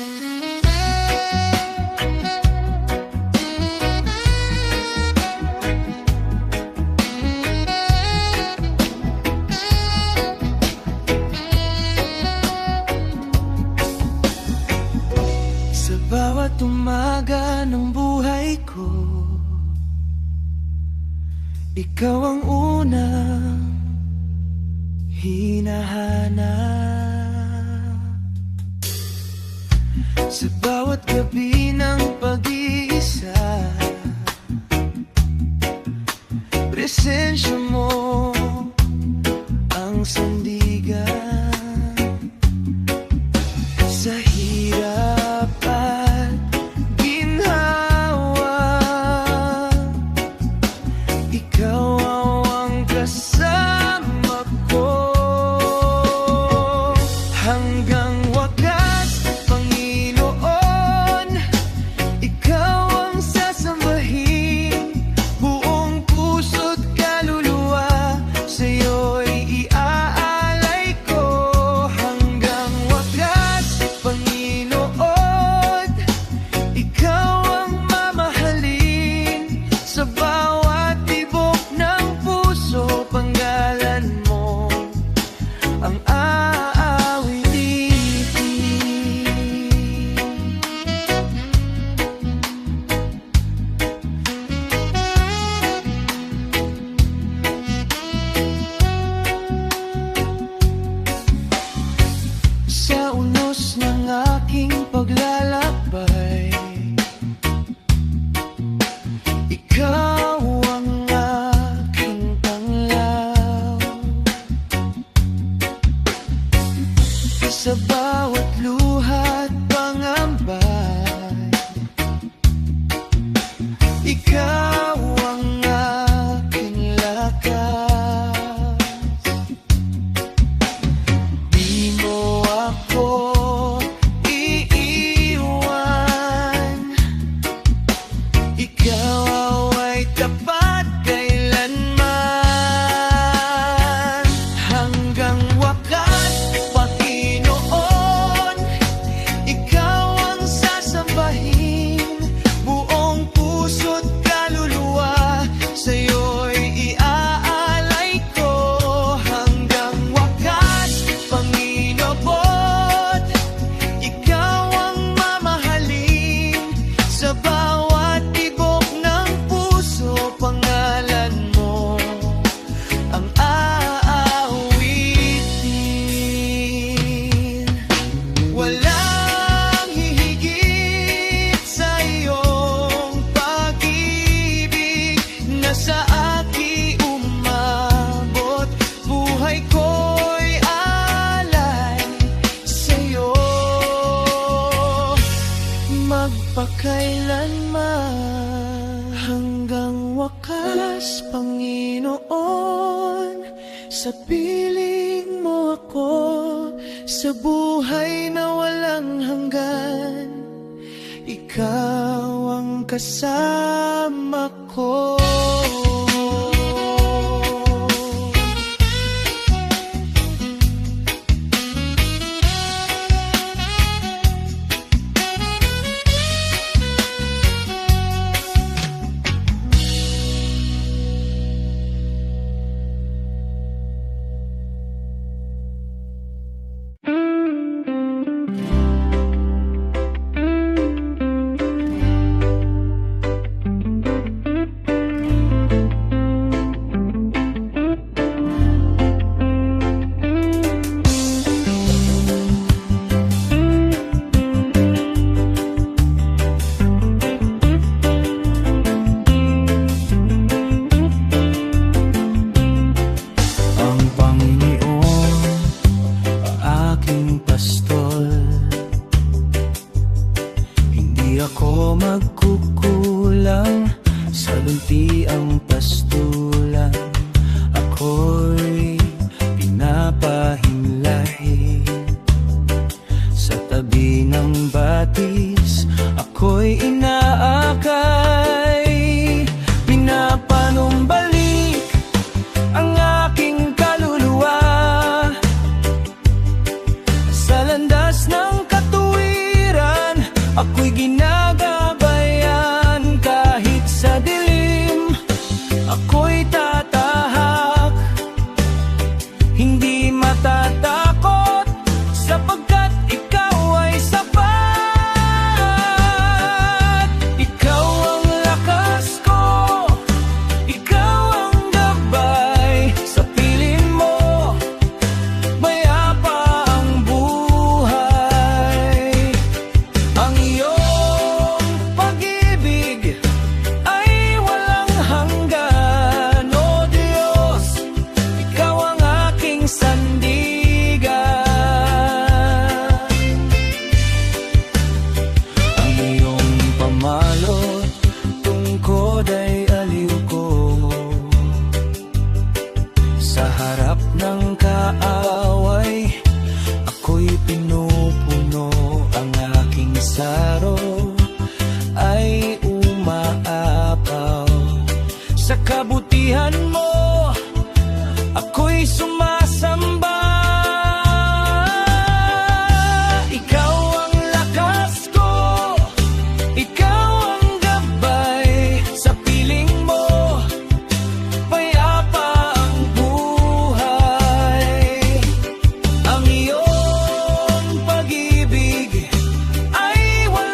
Sa bawat umaga ng buhay ko, ikaw ang unang hinahanap. Sa bawat gabi ng pag-iisa, presensya mo ang sandigan. Sa hirap at ginhawa, ikaw ang kasama ko. Hanggang wakas, Panginoon, ikaw ang sasambahin. Buong puso't kaluluwa, sa'yo'y iaalay ko. Hanggang wakas, Panginoon, ikaw ang mamahalin. Sa bawat tibok ng puso, panggalan mo ang sa unos ng aking paglalakbay, ikaw ang aking panglaw. Sa bawat luha't pangamba, ikaw ang aking lakas. Di mo ako iiwan, ikaw ay tapat kailanman. Hanggang wakas, Panginoon, ikaw ang sasambahin. Buong puso't kaluluwa, sa'yo'y iaalay ko. Hanggang wakas, Panginoon, ikaw ang mamahalin. Sa bawat tibok ng puso, pangalan mo ang aawitin. Walang hihigit sa iyong pag-ibig na sa aking umabot. Buhay ko'y alay sa'yo, magpakailanman. Hanggang wakas, Panginoon, sa piling mo ako, sa buhay na walang hanggan, ikaw ang kasama ko. Ako magkukulang sa luntiang pastulan. Ako'y pinapahimlay sa tabi ng batis. Ako'y inaakay, pinapanumbalik ang aking kaluluwa sa landas ng katuwiran. Ako'y ginagabayan kahit sa dilim. Ako'y tatahak, hindi matatakot, sapagkat ikaw ay sapat. Ikaw ang lakas ko, ikaw ang gabay. Sa piling mo, mayapa ang buhay. Ang iyong pag-ibig ay walang hanggan. O Diyos, ikaw ang aking sandigan. Ang iyong pamalot, tungkod ay aliw ko. Sa harap ng kaaway, ako'y pinupuno. Ang aking saro ay umaapaw. Sa kabutihan mo, ako'y sumasamba. Ikaw ang lakas ko, ikaw ang gabay. Sa piling mo, payapa ang buhay. Ang iyong pag-ibig ay walang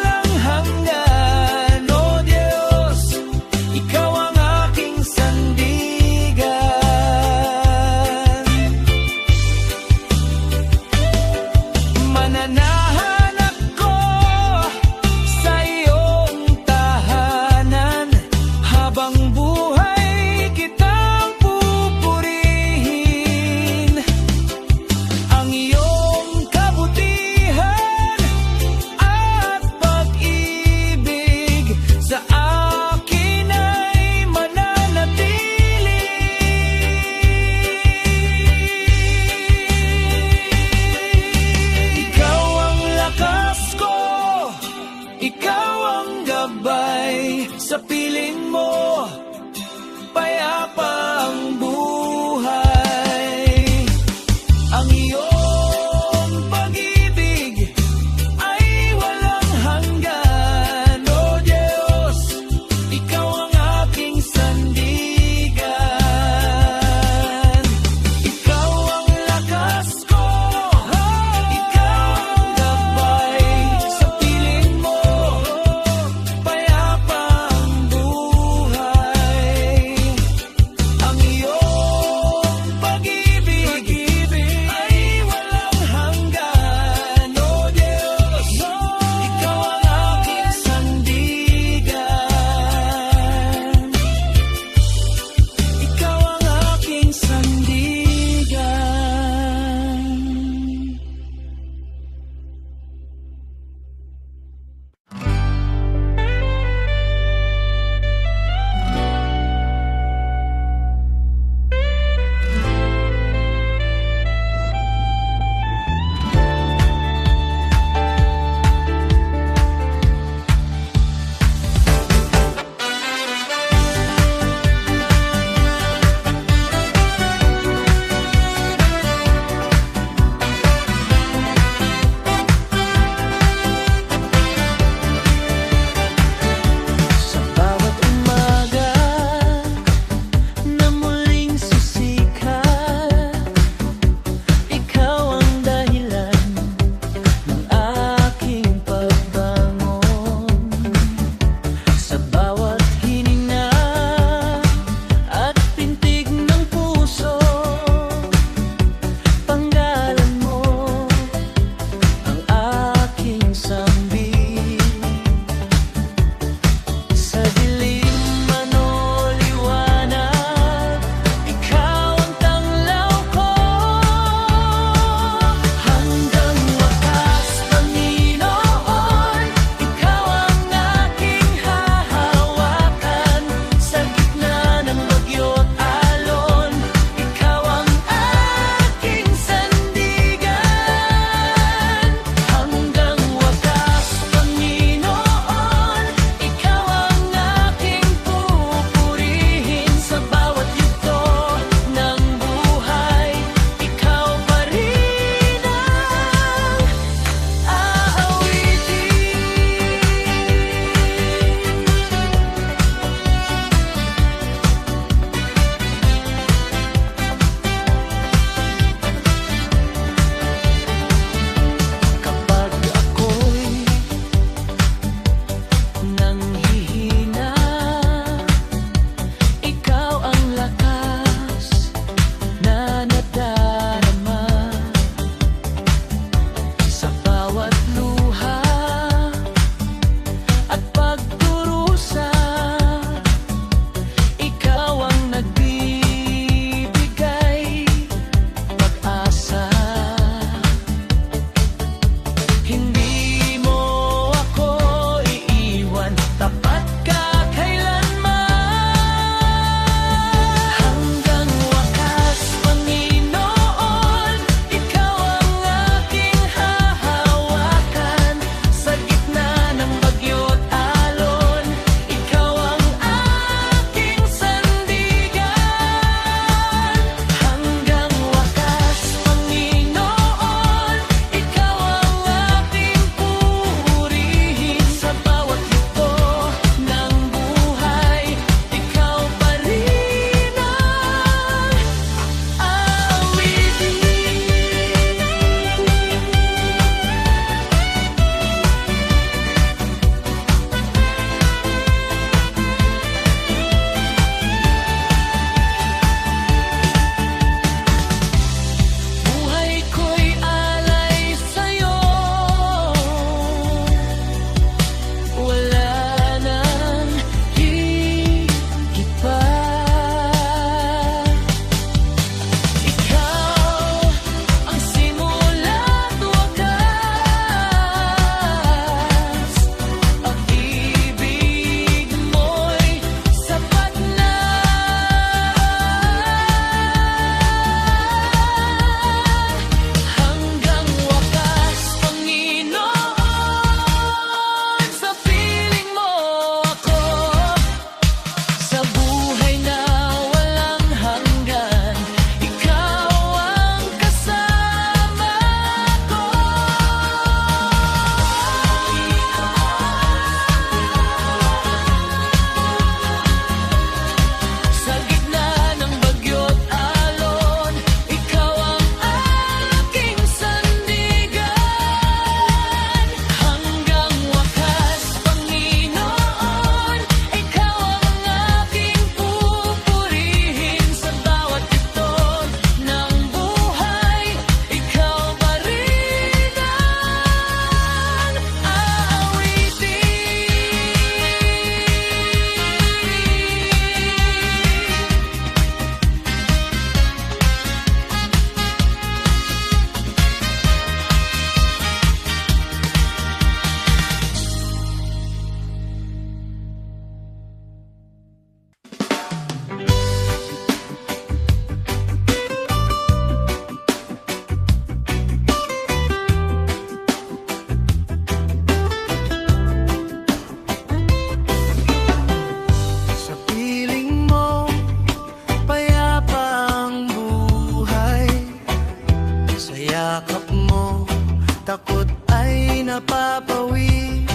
papawi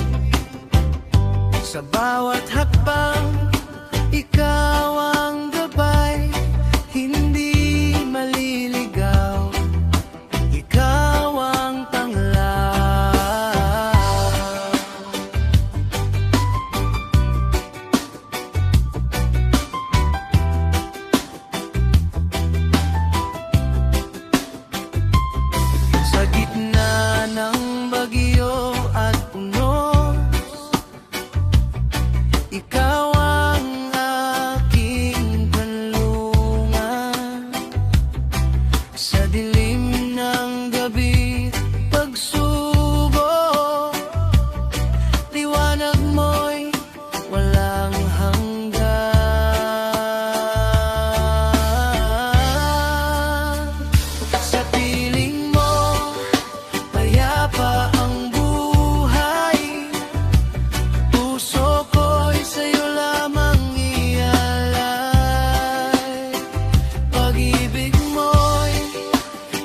sa bawat hakbang. Ikaw ang gabay, hindi maliligaw. Ikaw ang tanglaw. Sa gitna ng bagyo at unos, ikaw ang aking kanlungan. Sa dilim ng gabi, pagsubok, liwanag mo'y walang hanggan. Sa piling mo, payapa ang buhay. Puso ko'y sa'yo lamang ialay. Pag-ibig mo'y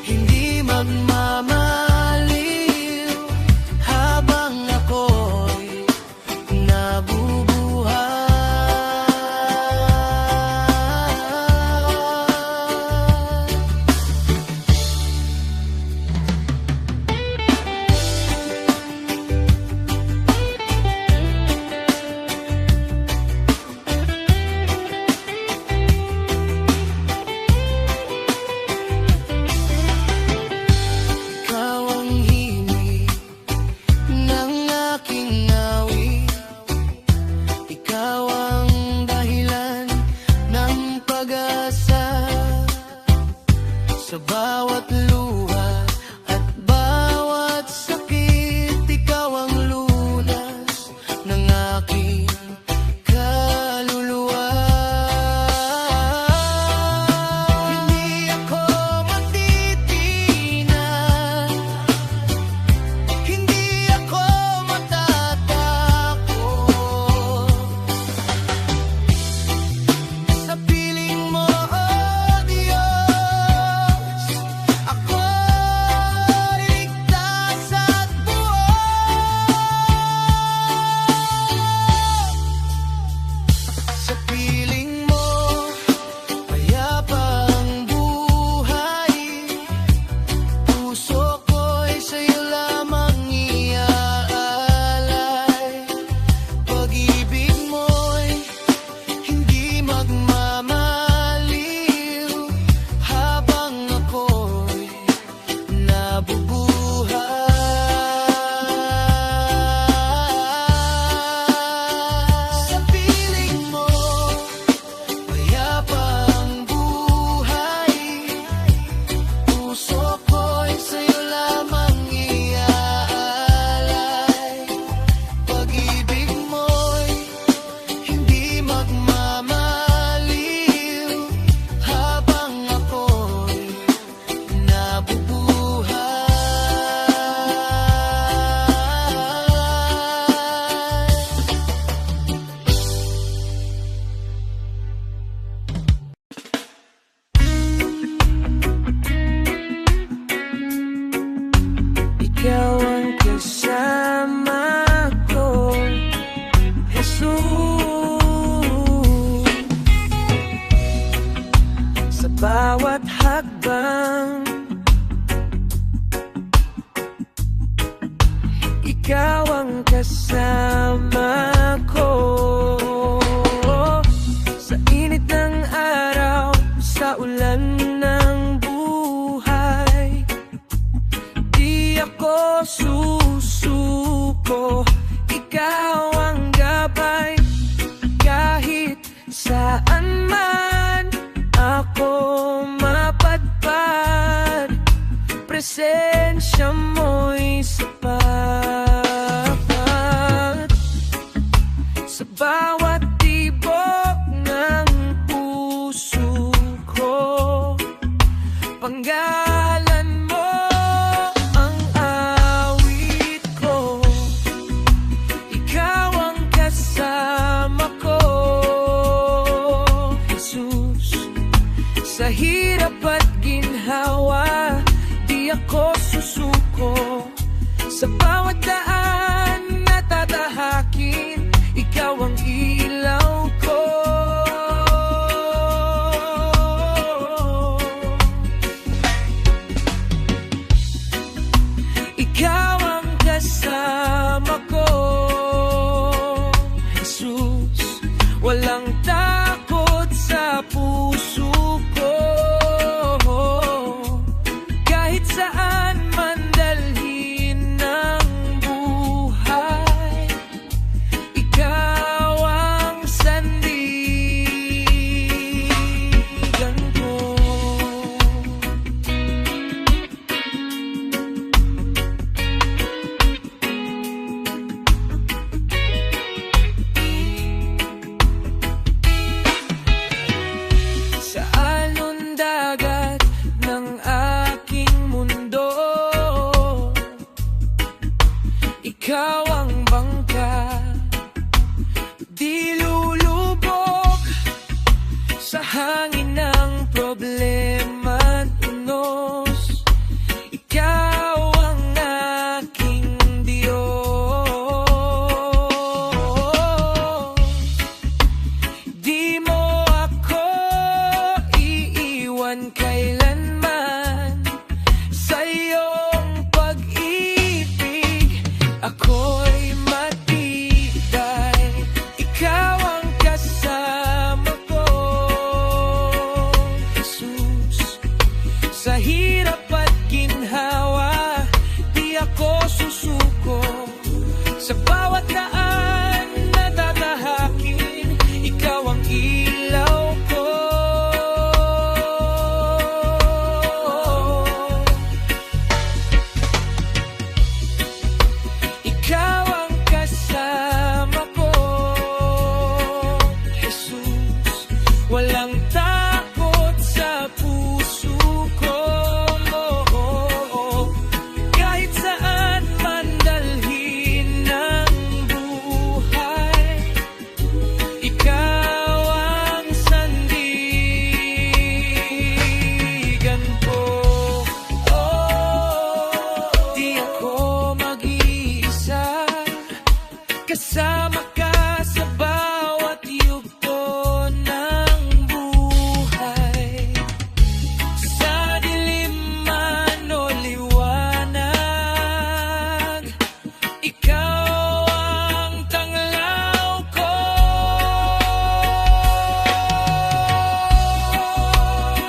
hindi magmamaliw habang ako'y nabubuhay. Ikaw ang himig ng aking awit. Ikaw ang dahilan ng pag-asa. Sa bawat luha at bawat sakit, ikaw ang lunas ng aking kaluluwa. Hindi ako magtitinan, hindi ako matatakot sa piling mo, oh Diyos. Ako'y ligtas at buo. Sa piling mo, payapa ang buhay. Puso ko'y sa'yo lamang iaalay. Pag-ibig mo'y hindi magmamaliw habang ako'y nabubuhay. Sa piling mo, payapa ang buhay. Puso ko'y sa'yo lamang iaalay. Pag-ibig mo'y hindi magmamaliw habang ako'y nabubuhay. Ikaw ang kasama ko, Jesus. Sa bawat hakbang, ikaw ang kasama ko. Sa init ng araw, sa ulan ng buhay, di ako susuko. Ikaw ang gabay, kahit saan man ako mapadpad. Presensya mo'y sapat sa bawat tibok ng puso ko. Sa bawat daan na tatahakin, ikaw ang ilaw ko. Ikaw ang kasama ko, Jesus. Walang takot sa puso ko. Kahit saan man dalhin ng buhay, ikaw ang sandigan ko. Di ako mag-iisa, kasama ka sa bawat yugto ng buhay. Sa dilim man o liwanag, ikaw ang tanglaw ko.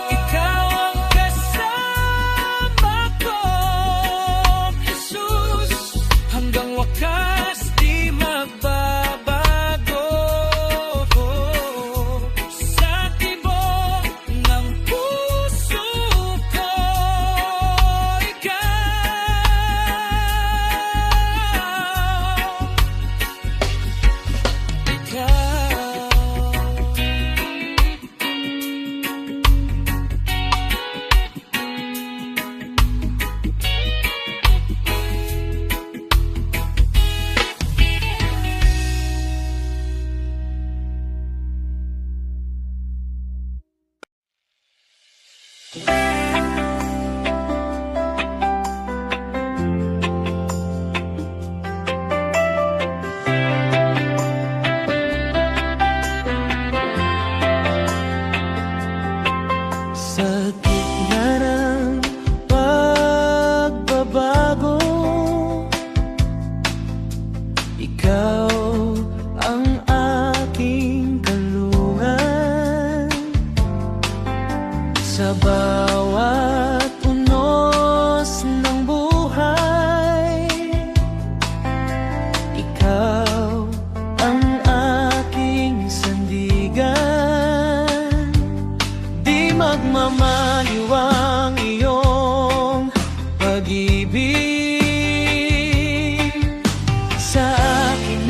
Ikaw ang kasama ko, Jesus. Hanggang wakas di magbabago. Sa tibok ng puso ko, sa gitna ng pagbabago, ikaw ang aking kalungan. Sa bawat unos ng buhay, ikaw ang aking sandigan. Di magmamaliw ang iyong pag-ibig sa akin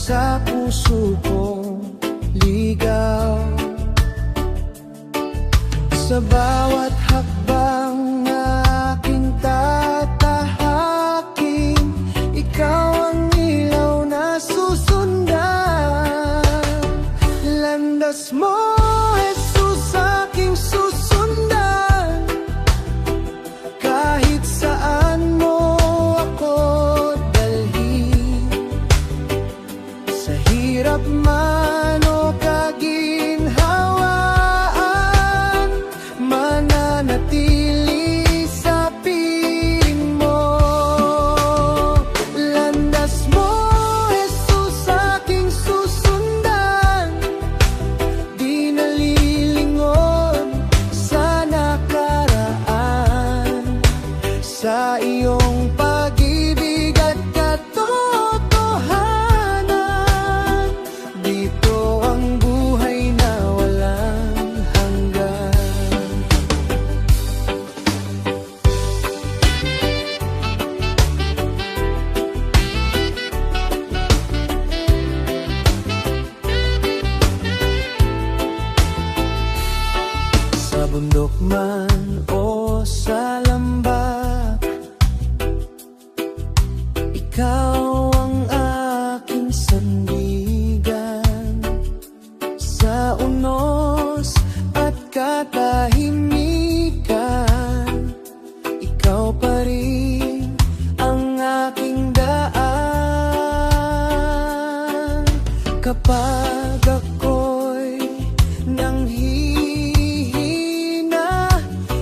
sa puso kong ligaw. Sa bawat hakbang aking tatahakin, ikaw ang ilaw na susundan. Landas mo, Jesus, aking susundan. Kahit saan mo ako dalhin, sa hirap man o kaginhawaan, mananatili sa piling mo. Landas mo, Jesus, aking susundan. Di nalilingon sa nakaraan, sa iyong pag-ibig at katotohanan. Dito ang buhay na walang hanggan. Sa bundok man o sa lambak, ikaw ang aking sandigan. Sa unos at katahimikan, ikaw pa rin ang aking daan. Kapag ako'y nanghihina,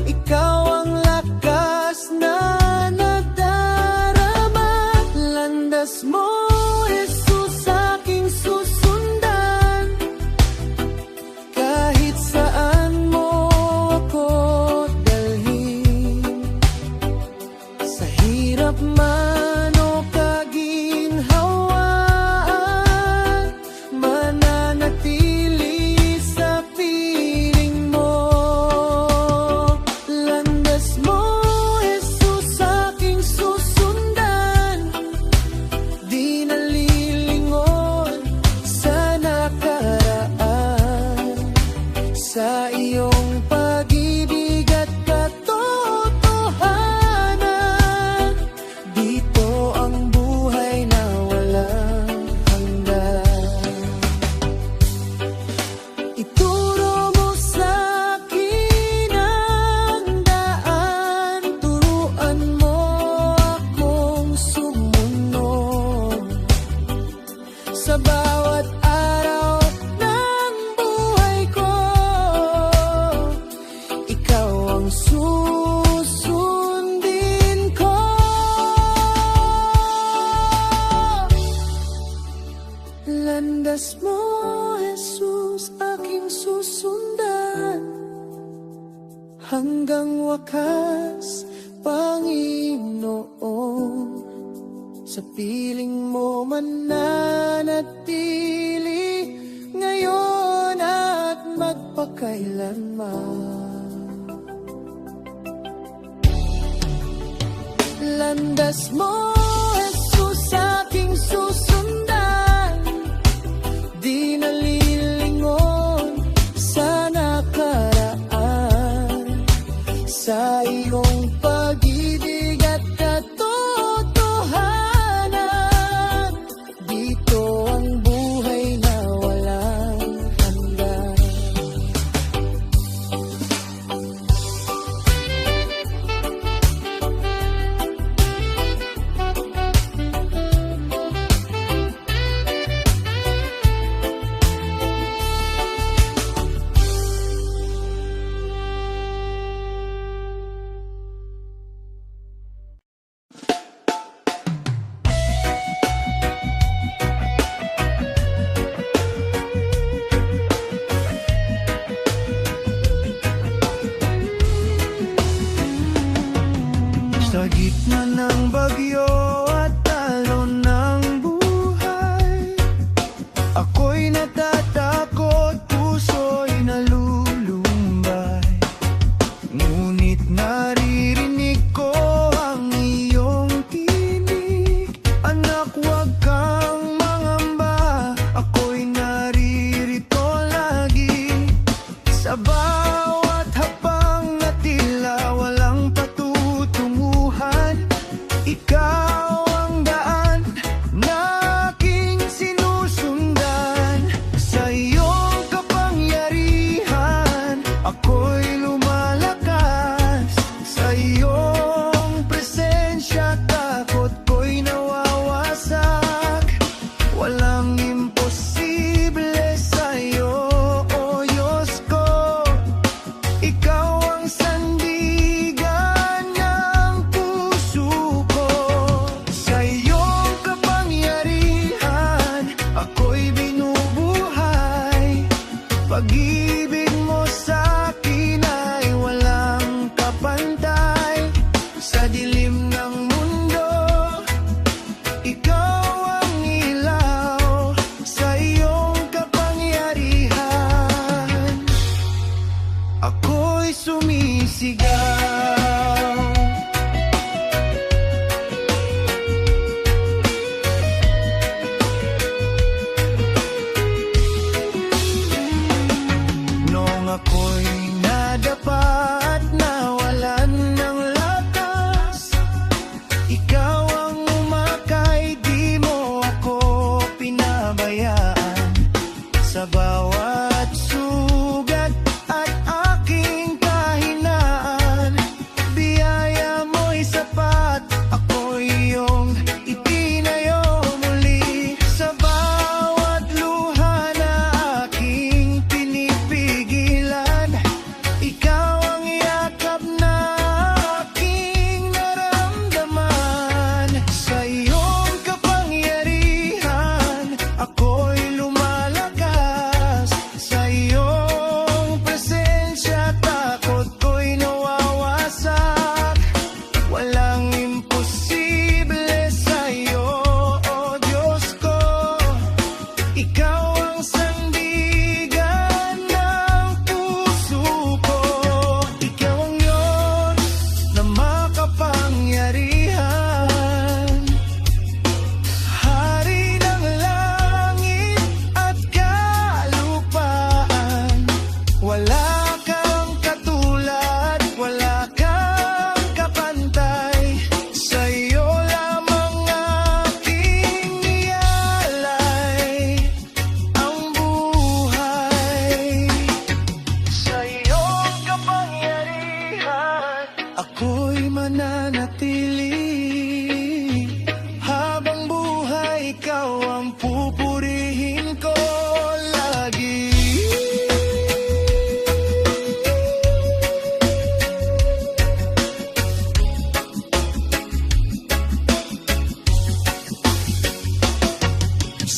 ikaw ang lakas na nadarama. Landas mo, Jesus, aking susundan. Kahit saan mo ako dalhin, sa hirap man o kaginhawaan, mananatili sa piling mo. Landas mo, Jesus, aking susundan. Di nalilingon sa nakaraan, sa iyong pag-ibig at katotohanan. Dito ang buhay na walang hanggan. Ituro mo sa akin ang daan, turuan mo akong sumunod. Sa bawat araw ng buhay ko, ikaw ang susundin ko. Landas mo, Jesus, aking susundan. Hanggang wakas, Panginoon. Sa piling mo mananatili ngayon at magpakailanman. Landas mo, Jesus, aking susundan. Di nalilingon sa nakaraan, sa iyong pag-ibig at katotohanan. Dito ang buhay na walang hanggan. Sa gitna ng bagyo at talon ng buhay, ako'y natatakot, puso'y nalulumbay. Ngunit naririnig ko ang iyong tinig. Anak, huwag kang mangamba,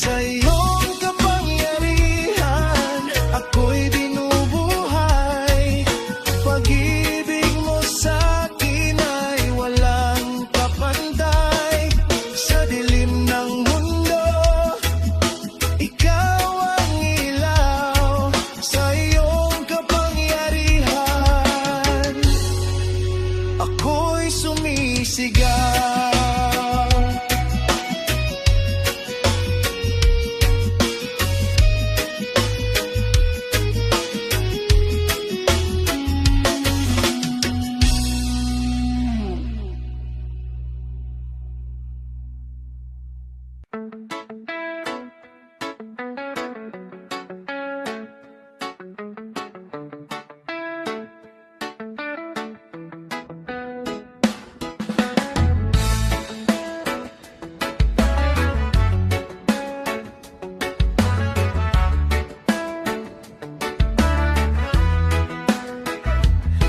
Sa iyong kapangyarihan, ako'y binubuhay. Pag-ibig mo sa'kin ay walang kapantay. Sa dilim ng mundo, ikaw ang ilaw. Sa iyong kapangyarihan, ako'y sumisigaw.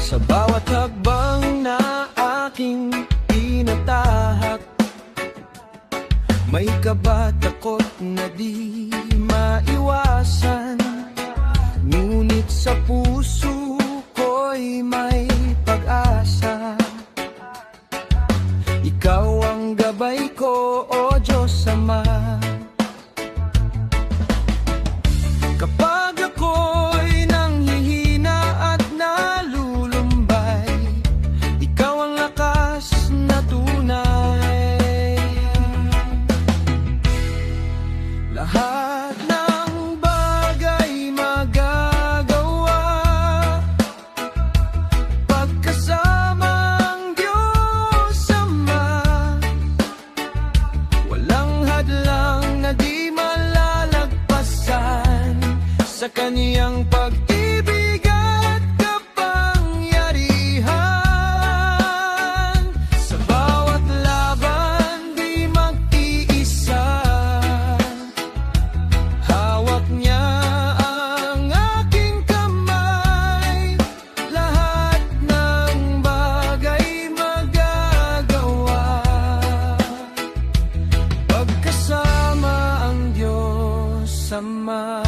Sa bawat hakbang na aking tinatahak, may kabat takot na di maiwasan. Ngunit sa puso ko'y may pag-asa. Ikaw ang gabay ko, O Diyos Ama. Kapag ako'y nanghihina at nalulumbay, ikaw ang lakas na tunay. Lahat ng bagay magagawa pagkasama ang Diyos Ama. Walang hadlang na di malalagpasan sa kaniyang pag-ibig at kapangyarihan. Sa bawat laban di mag-iisa, hawak niya ang aking kamay. Lahat ng bagay magagawa pagkasama ang Diyos Ama.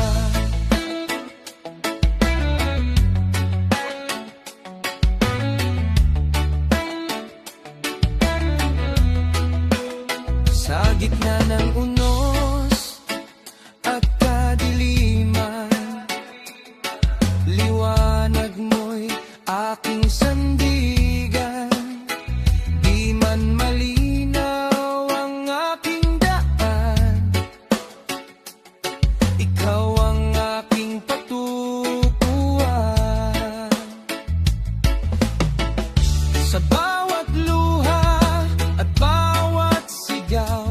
Sa gitna ng unos at kadiliman, liwanag mo'y aking sandigan. Di man malinaw ang aking daan, ikaw ang aking patutuan. Sa bawat luha at bawat sigaw,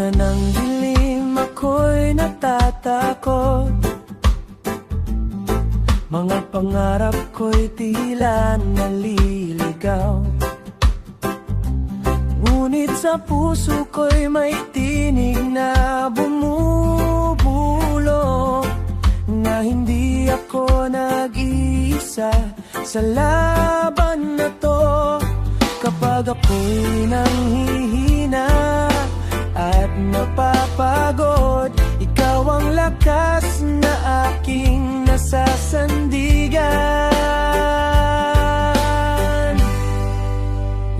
na ng dilim ako'y natatakot. Mga pangarap ko'y tila naliligaw. Ngunit sa puso ko'y may tinig na bumubulong, na hindi ako nag-iisa sa laban na to. Kapag ako'y nanghihina at napapagod, ikaw ang lakas na aking nasasandigan.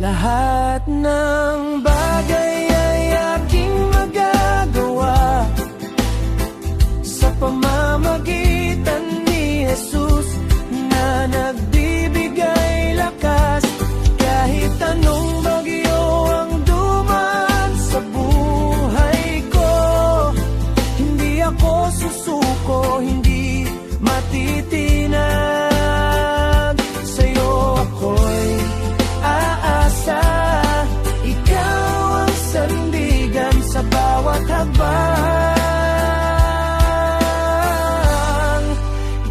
Lahat ng bagay ay aking magagawa sa pamamagitan ni Jesus na nagbibigay lakas. Kahit anong bagyo ang dumaan sa buhay ko, hindi ako susuko, hindi matitinag. Sa'yo ako'y aasa, ikaw ang sandigan sa bawat habang,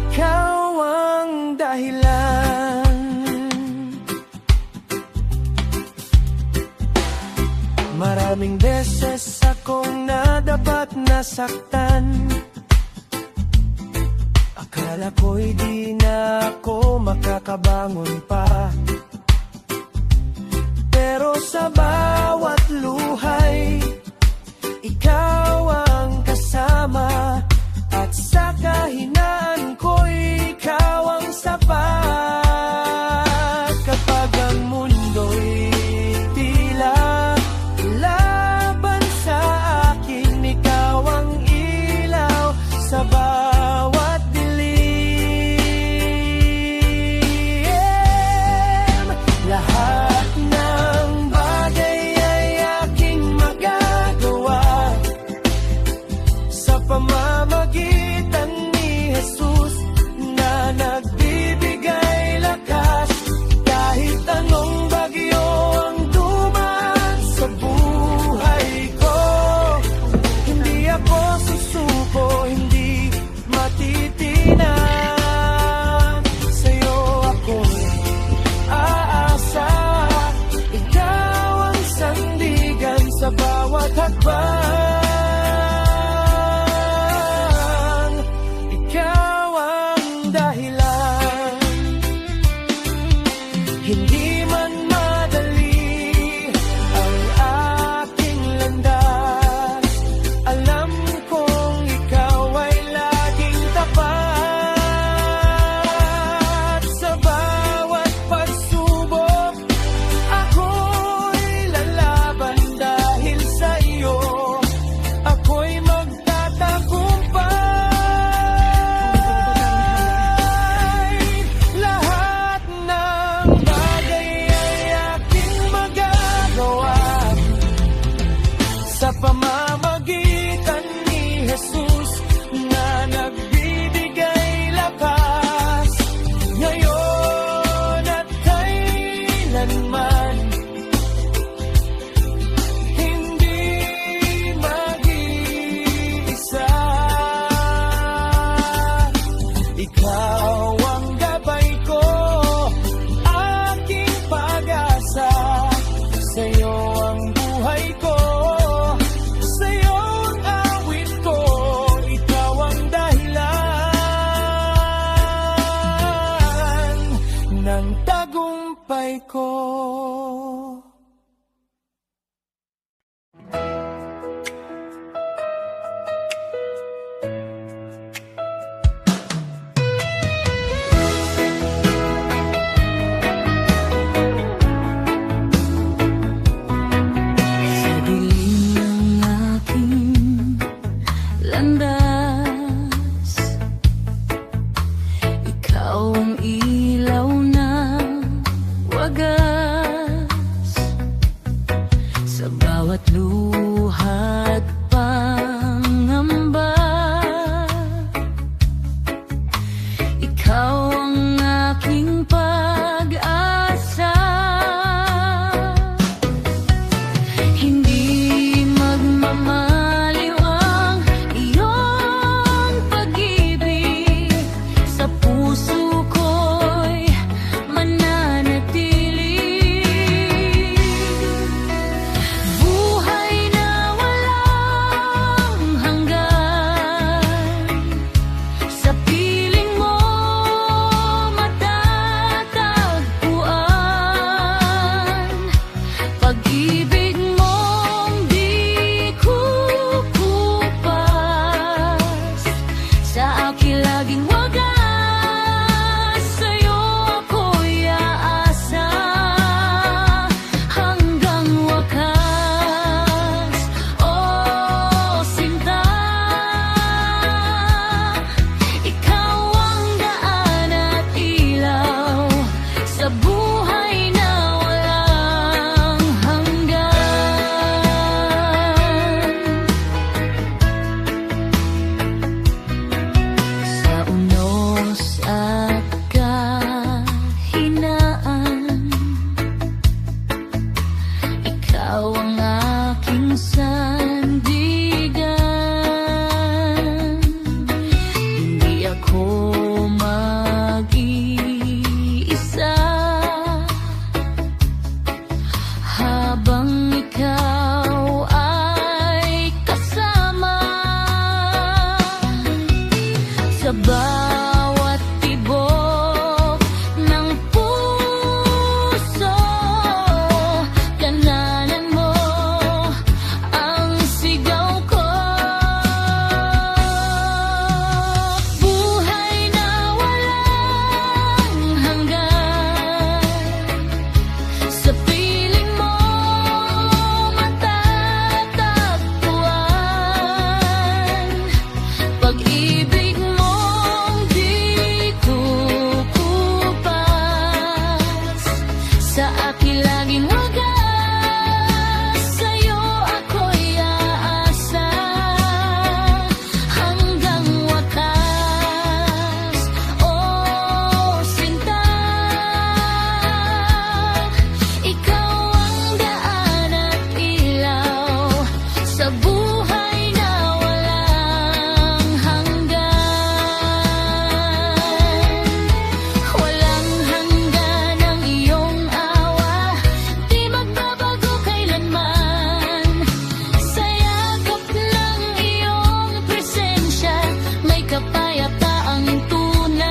ikaw ang dahilan. Maraming beses akong nadapat nasaktan, akala ko'y di na ako makakabangon pa. Pero sa bawat luhay, ikaw ang kasama, at sa kahinaan ko'y ikaw ang sapat. Kapag ang mundo'y tila laban sa akin, ikaw ang ilaw sa bawat dilim. Lahat ng bagay ay aking magagawa sa pamamagitan sa bawat tibok ng puso. Gananan mo ang sigaw ko. Buhay na walang hanggan, sa piling mo matatagpuan. Pag-ibig mong di kukupas, sa akin laging wagas. Sa'yo ako'y aasa hanggang wakas. Oh, sinta, ikaw ang daan at ilaw sa buhay na walang hanggan. Walang hanggan ang iyong awa, di magbabago kailanman. Sa yakap ng iyong presensya, may kapayapaang tunay.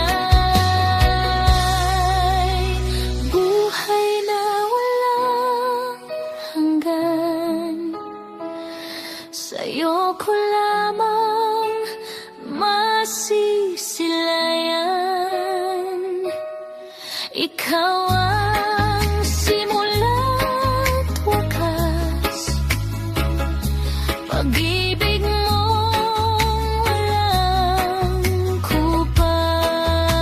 Buhay na walang hanggan, sa'yo ko lamang masisilayan. Ikaw ang simula't wakas, pag-ibig mong walang kupas.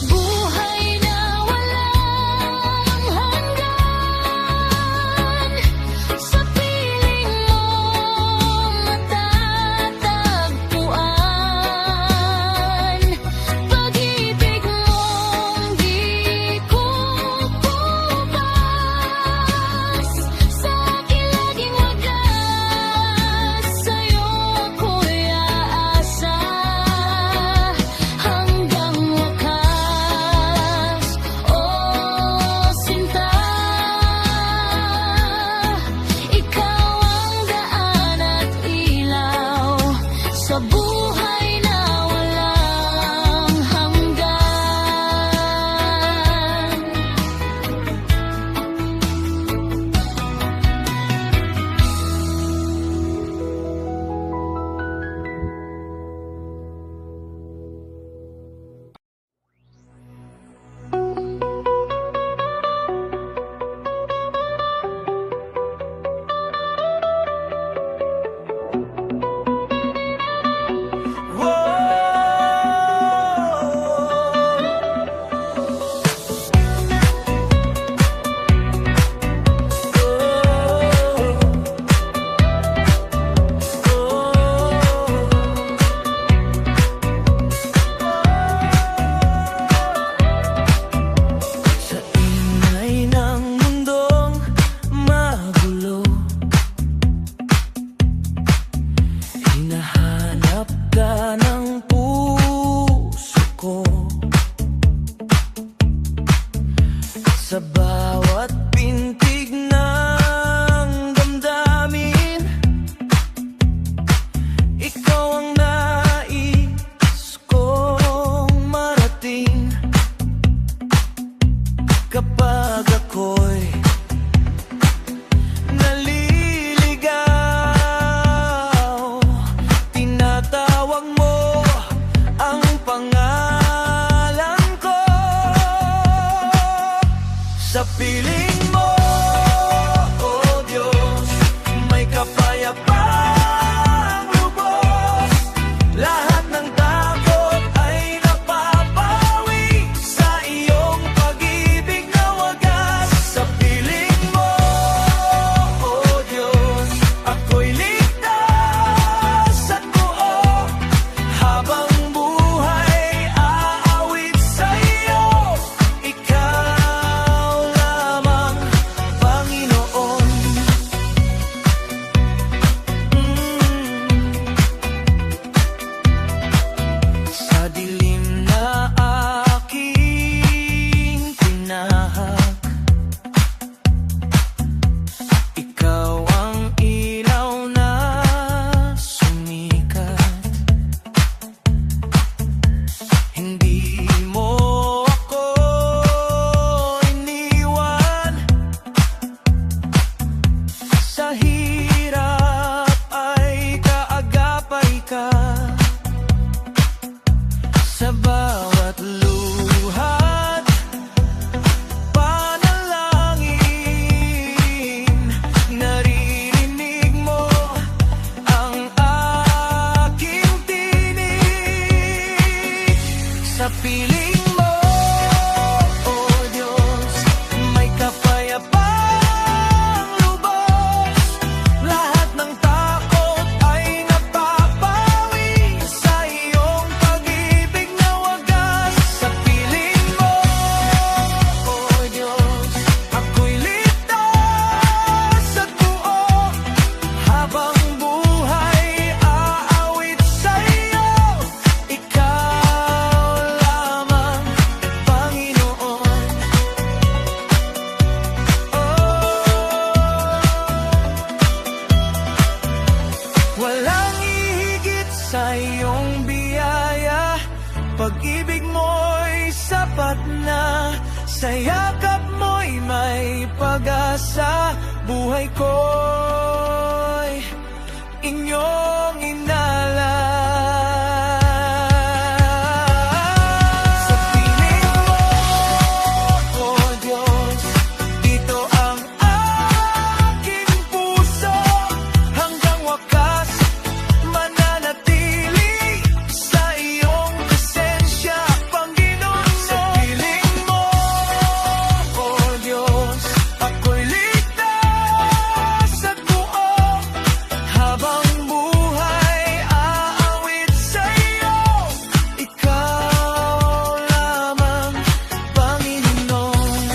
Buhay na walang hanggan, sa piling mong matatagpuan. Pag-ibig mong di kukupas, sa akin laging wagas. Sa'yo ako'y aasa hanggang wakas. Oh, sinta, ikaw ang daan at ilaw sa buhay na walang hanggan. ka sa bawat luhat, panalangin. Naririnig mo ang aking tinig. Sa piling mo, oh Diyos, may kapayapang lubos. Lahat ng takot ay napapawi sa iyong pag-ibig na wagas. Sa piling mo, oh Diyos, ako'y ligtas at buo. Habang buhay, aawit sa iyo. Ikaw lamang, Panginoon. Walang hihigit sa iyong biyaya. Pag-ibig mo'y sapat na. Sa yakap mo'y may pag-asa. Buhay ko'y inyong inala. Sa piling mo, oh Diyos, dito ang aking puso. Hanggang wakas, mananatili sa iyong presensya, Panginoon. Sa piling mo, oh Diyos, ako'y ligtas at buo. Habang buhay, aawit sa iyo. Ikaw lamang, Panginoon.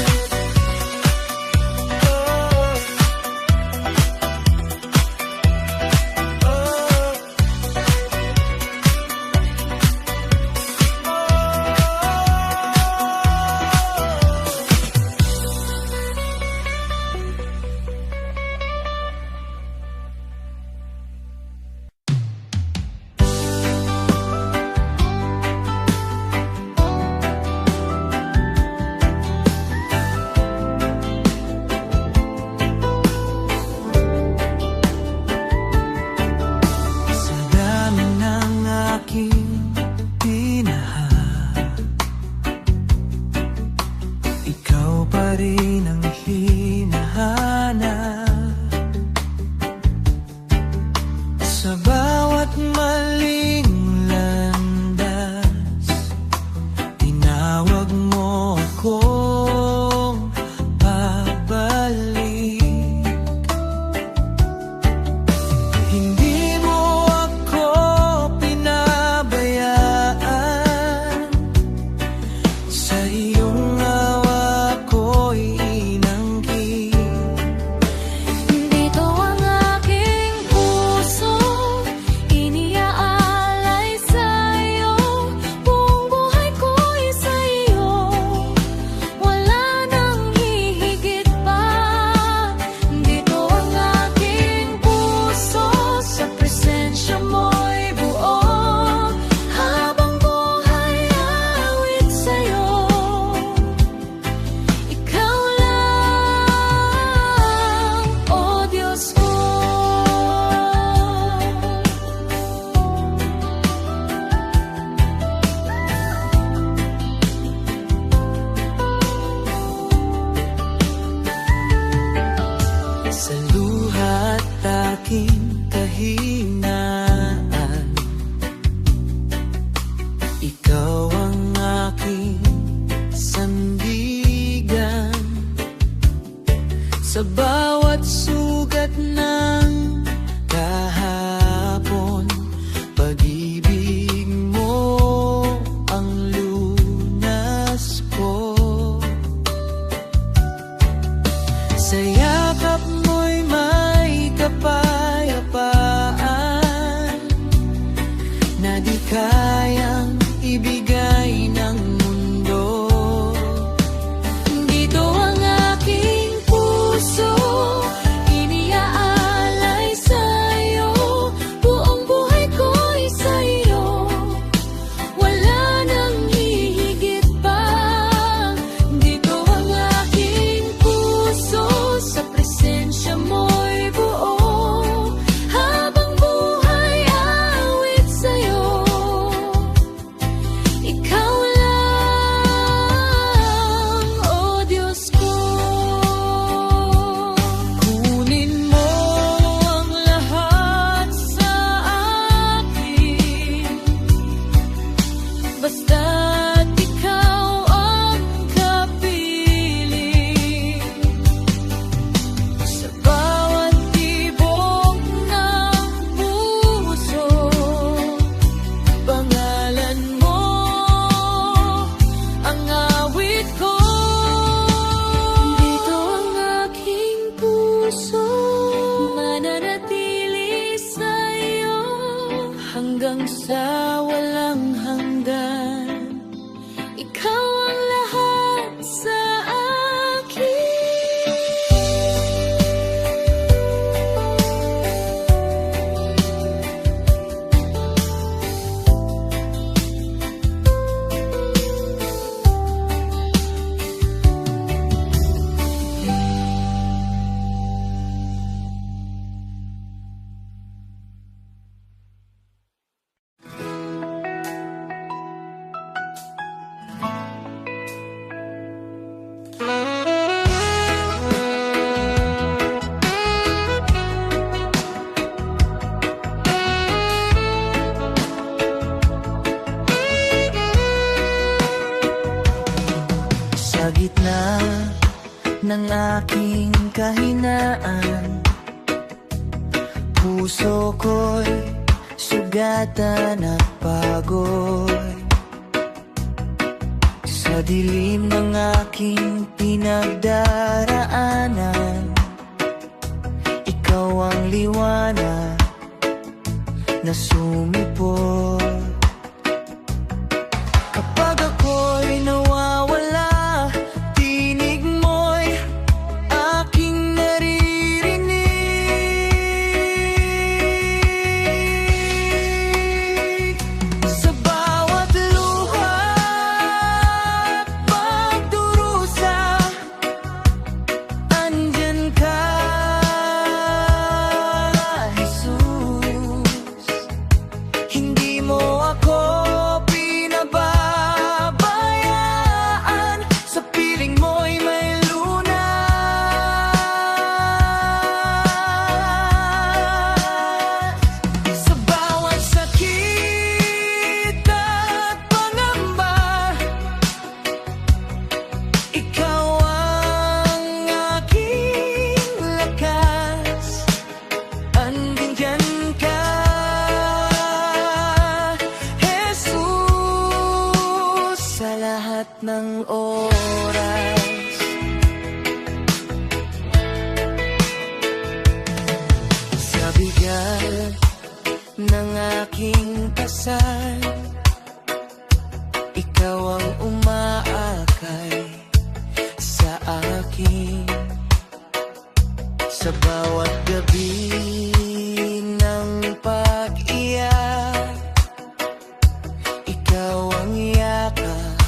Sa dami ng aking tinahak, ikaw pa rin ang hinahanap. Sa bawat maling landas, tinawag mo akong pabalik. Hindi mo ako pinabayaan. Sa iyong awa ko'y inangkin. Dito ang aking puso, iniaalay sa'yo. Buong buhay ko'y sa'yo. Wala nang hihigit pa. Dito ang aking puso, sa presensya mo'y buo. Habang buhay, aawit sa'yo. Ikaw lang, oh Diyos ko. Sa luha't aking kahinaan, ikaw ang aking sandigan. Sa bawat sugat ng kahapon, pag-ibig mo ang lunas ko. Sa yakap mo'y may kapayapaan na di kayang ibigay ng mundo. Dito ang aking puso, iniaalay sa'yo. Buong buhay ko'y sa'yo. Wala nang hihigit pa. Dito ang aking puso, sa presensya mo'y buo. Habang buhay, aawit hanggang sa walang hanggan. Ikaw ang lahat sa akin. Sa gitna ng aking kahinaan, puso ko'y sugatan at pagod. Sa dilim ng aking pinagdaraanan, ikaw ang liwanag na sumipot. Kapag ako'y nawawala, tinig mo'y aking naririnig. Sa bawat luha at pagdurusa, andyan ka, Jesus. Hindi mo ako pinababayaan, sa piling mo'y may lunas. Sa bawat sakit at pangamba, ikaw ang aking lakas. Andyan ka, Jesus, sa lahat ng oras. Sa bigat ng aking pasal, ikaw ang umaakay sa akin. Sa bawat gabi ng pag-iyak, ikaw ang yakap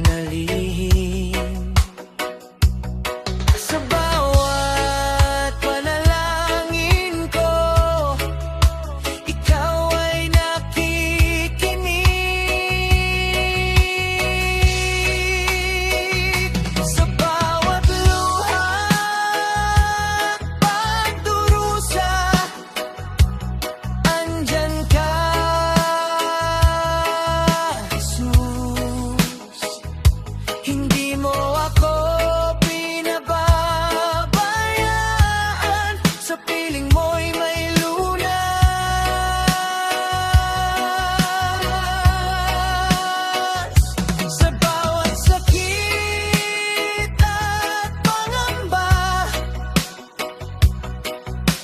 na lihim. Sa bawat panalangin ko, ikaw ay nakikinig. Sa bawat luha at pagdurusa, andyan ka, Jesus. Hindi mo ako pinababayaan, sa piling mo'y may lunas. Sa bawat sakit at pangamba,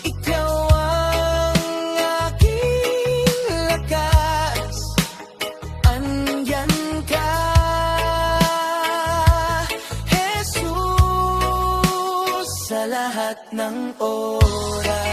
ikaw ang aking lakas. Andyan ka, Jesus, sa lahat ng oras.